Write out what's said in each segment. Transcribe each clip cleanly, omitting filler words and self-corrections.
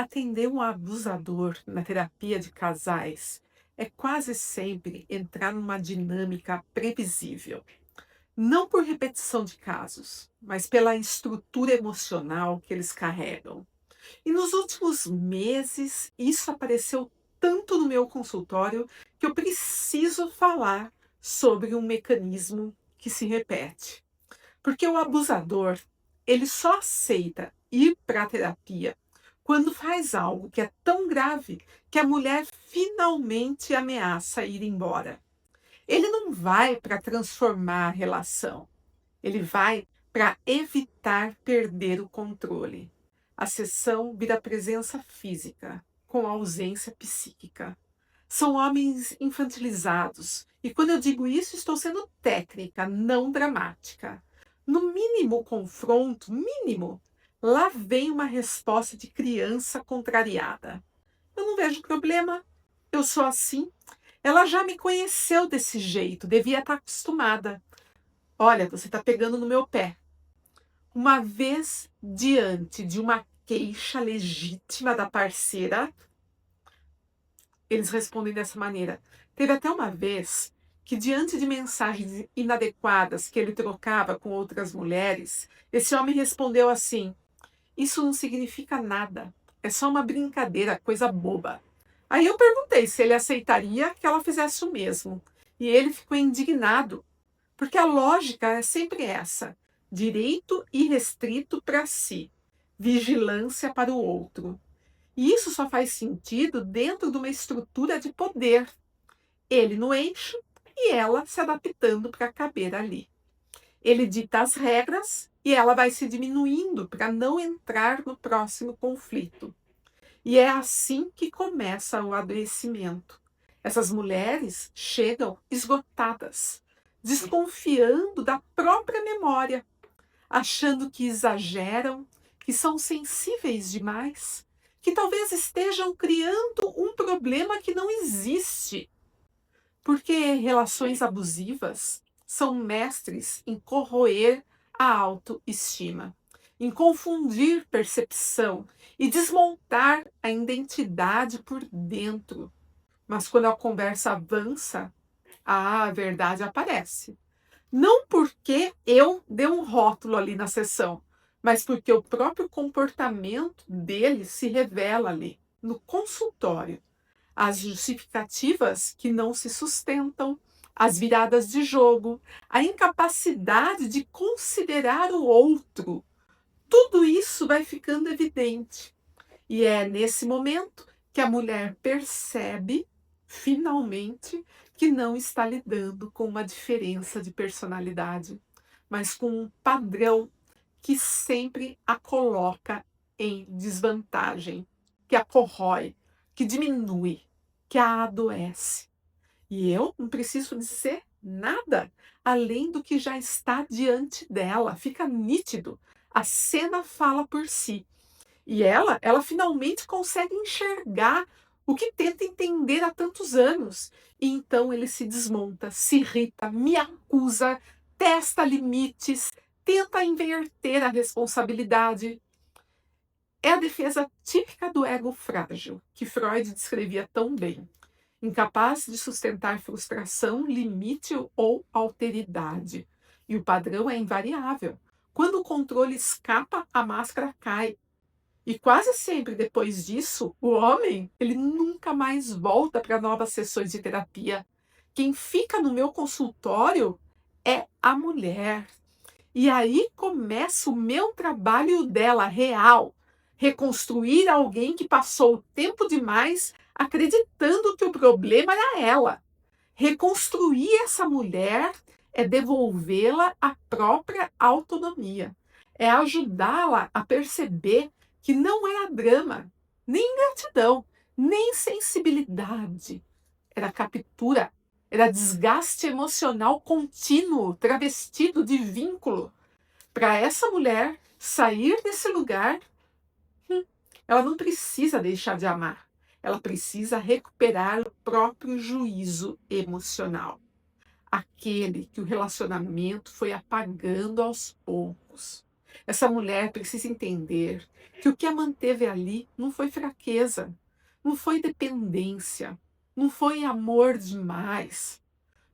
Atender um abusador na terapia de casais é quase sempre entrar numa dinâmica previsível. Não por repetição de casos, mas pela estrutura emocional que eles carregam. E nos últimos meses, isso apareceu tanto no meu consultório que eu preciso falar sobre um mecanismo que se repete. Porque o abusador, ele só aceita ir para a terapia quando faz algo que é tão grave que a mulher finalmente ameaça ir embora. Ele não vai para transformar a relação, ele vai para evitar perder o controle. A sessão vira presença física, com ausência psíquica. São homens infantilizados. E quando eu digo isso, estou sendo técnica, não dramática. No mínimo confronto, mínimo, lá vem uma resposta de criança contrariada. Eu não vejo problema, eu sou assim. Ela já me conheceu desse jeito, devia estar acostumada. Olha, você está pegando no meu pé. Uma vez diante de uma queixa legítima da parceira, eles respondem dessa maneira. Teve até uma vez que, diante de mensagens inadequadas que ele trocava com outras mulheres, esse homem respondeu assim: Isso não significa nada, é só uma brincadeira, coisa boba. Aí eu perguntei se ele aceitaria que ela fizesse o mesmo. E ele ficou indignado, porque a lógica é sempre essa: direito irrestrito para si, vigilância para o outro. E isso só faz sentido dentro de uma estrutura de poder. Ele no eixo e ela se adaptando para caber ali. Ele dita as regras e ela vai se diminuindo para não entrar no próximo conflito. E é assim que começa o adoecimento. Essas mulheres chegam esgotadas, desconfiando da própria memória, achando que exageram, que são sensíveis demais, que talvez estejam criando um problema que não existe. Porque relações abusivas são mestres em corroer a autoestima, em confundir percepção e desmontar a identidade por dentro. Mas quando a conversa avança, a verdade aparece. Não porque eu dei um rótulo ali na sessão, mas porque o próprio comportamento dele se revela ali, no consultório. As justificativas que não se sustentam, as viradas de jogo, a incapacidade de considerar o outro, tudo isso vai ficando evidente. E é nesse momento que a mulher percebe, finalmente, que não está lidando com uma diferença de personalidade, mas com um padrão que sempre a coloca em desvantagem, que a corrói, que diminui, que a adoece. E eu não preciso dizer nada além do que já está diante dela, fica nítido. A cena fala por si. E ela finalmente consegue enxergar o que tenta entender há tantos anos. E então ele se desmonta, se irrita, me acusa, testa limites, tenta inverter a responsabilidade. É a defesa típica do ego frágil, que Freud descrevia tão bem. Incapaz de sustentar frustração, limite ou alteridade. E o padrão é invariável. Quando o controle escapa, a máscara cai. E quase sempre depois disso, o homem, ele nunca mais volta para novas sessões de terapia. Quem fica no meu consultório é a mulher. E aí começa o meu trabalho e o dela real. Reconstruir alguém que passou tempo demais acreditando que o problema era ela. Reconstruir essa mulher é devolvê-la à própria autonomia. É ajudá-la a perceber que não era drama, nem ingratidão, nem sensibilidade. Era captura, era desgaste emocional contínuo, travestido de vínculo. Para essa mulher sair desse lugar, ela não precisa deixar de amar. Ela precisa recuperar o próprio juízo emocional. Aquele que o relacionamento foi apagando aos poucos. Essa mulher precisa entender que o que a manteve ali não foi fraqueza, não foi dependência, não foi amor demais,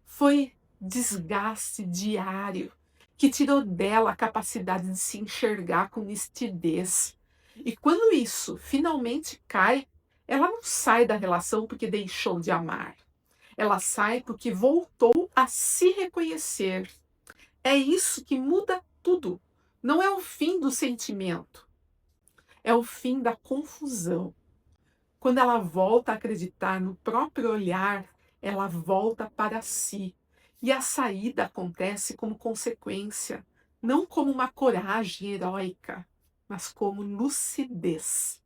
foi desgaste diário que tirou dela a capacidade de se enxergar com nitidez. E quando isso finalmente cai, ela não sai da relação porque deixou de amar. Ela sai porque voltou a se reconhecer. É isso que muda tudo. Não é o fim do sentimento, é o fim da confusão. Quando ela volta a acreditar no próprio olhar, ela volta para si. E a saída acontece como consequência, não como uma coragem heróica, mas como lucidez.